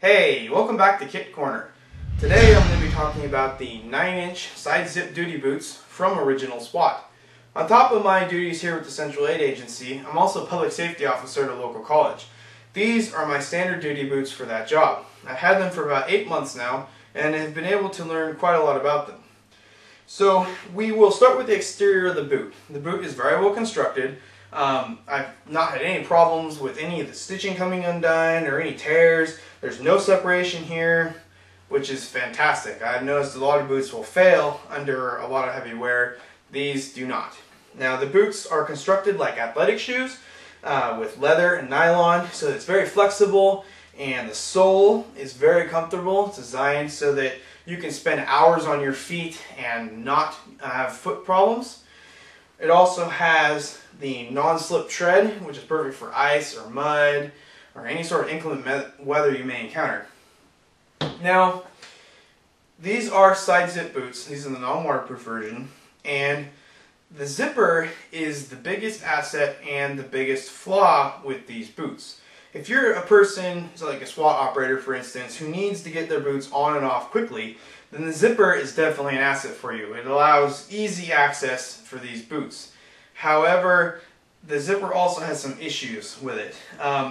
Hey, welcome back to Kit Corner. Today I'm going to be talking about the 9-inch side zip duty boots from original SWAT. On top of my duties here with the Central Aid Agency, I'm also a public safety officer at a local college. These are my standard duty boots for that job. I've had them for about 8 months now and have been able to learn quite a lot about them. So we will start with the exterior of the boot. The boot is very well constructed. I've not had any problems with any of the stitching coming undone or any tears. There's no separation here, which is fantastic. I've noticed a lot of boots will fail under a lot of heavy wear. These do not. Now the boots are constructed like athletic shoes with leather and nylon, so it's very flexible, and the sole is very comfortable. It's designed so that you can spend hours on your feet and not have foot problems. It also has the non-slip tread, which is perfect for ice or mud or any sort of inclement weather you may encounter. Now, these are side zip boots. These are the non-waterproof version, and the zipper is the biggest asset and the biggest flaw with these boots. If you're a person, so like a SWAT operator for instance, who needs to get their boots on and off quickly, then the zipper is definitely an asset for you. It allows easy access for these boots. However, the zipper also has some issues with it.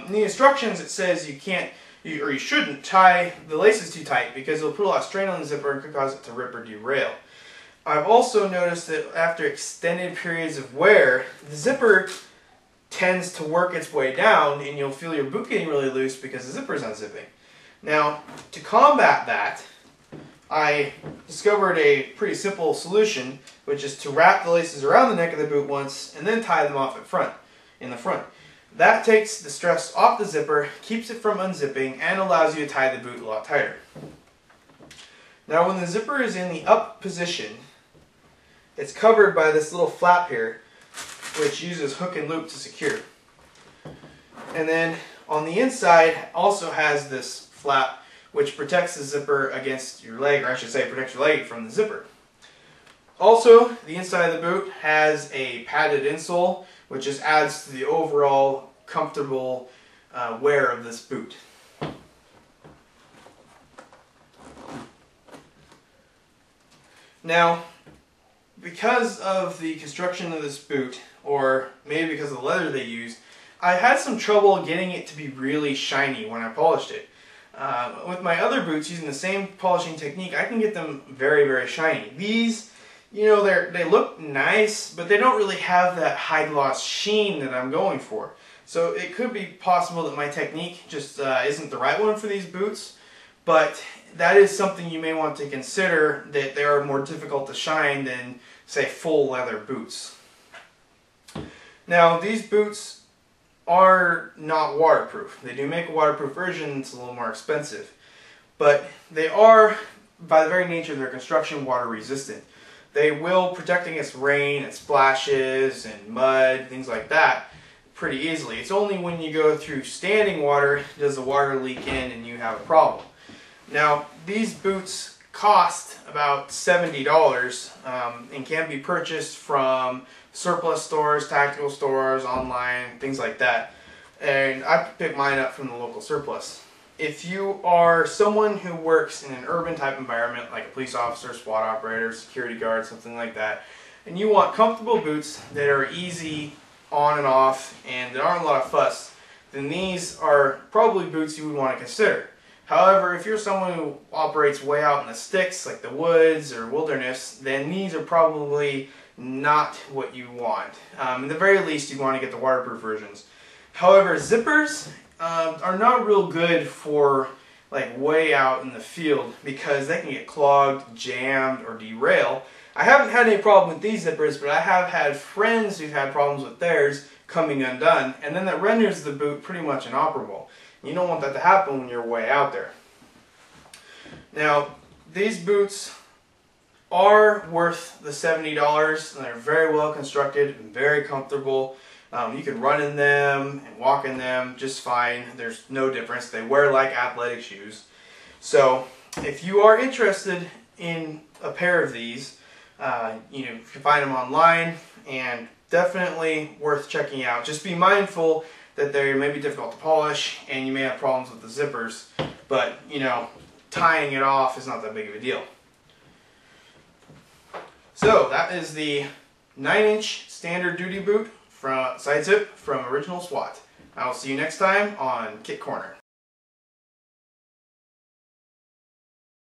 In the instructions it says you can't, or you shouldn't tie the laces too tight because it'll put a lot of strain on the zipper and could cause it to rip or derail. I've also noticed that after extended periods of wear, the zipper tends to work its way down and you'll feel your boot getting really loose because the zipper is unzipping. Now, to combat that, I discovered a pretty simple solution, which is to wrap the laces around the neck of the boot once and then tie them off in the front. That takes the stress off the zipper, keeps it from unzipping, and allows you to tie the boot a lot tighter. Now when the zipper is in the up position, it's covered by this little flap here, which uses hook and loop to secure. And then on the inside also has this flap which protects the zipper against your leg, or I should say protects your leg from the zipper. Also, the inside of the boot has a padded insole, which just adds to the overall comfortable wear of this boot. Now, because of the construction of this boot, or maybe because of the leather they used, I had some trouble getting it to be really shiny when I polished it. With my other boots, using the same polishing technique, I can get them very, very shiny. These, you know, they look nice, but they don't really have that high gloss sheen that I'm going for. So it could be possible that my technique just isn't the right one for these boots, but that is something you may want to consider, that they are more difficult to shine than, say, full leather boots. Now, these boots are not waterproof. They do make a waterproof version. It's a little more expensive, but they are, by the very nature of their construction, water resistant. They will protect against rain and splashes and mud, things like that, pretty easily. It's only when you go through standing water does the water leak in and you have a problem. Now, these boots cost about $70 and can be purchased from surplus stores, tactical stores, online, things like that. And I picked mine up from the local surplus. If you are someone who works in an urban type environment, like a police officer, SWAT operator, security guard, something like that, and you want comfortable boots that are easy on and off and that aren't a lot of fuss, then these are probably boots you would want to consider. However, if you're someone who operates way out in the sticks, like the woods or wilderness, then these are probably not what you want. At the very least, you want to get the waterproof versions. However, zippers are not real good for like way out in the field because they can get clogged, jammed, or derail. I haven't had any problem with these zippers, but I have had friends who've had problems with theirs coming undone, and then that renders the boot pretty much inoperable. You don't want that to happen when you're way out there. Now, these boots are worth the $70, and they're very well constructed and very comfortable. You can run in them and walk in them just fine. There's no difference. They wear like athletic shoes. So if you are interested in a pair of these, you can find them online, and definitely worth checking out. Just be mindful that they may be difficult to polish and you may have problems with the zippers, but you know, tying it off is not that big of a deal. So that is the 9-inch standard duty boot from side zip from original SWAT. I will see you next time on Kit Corner.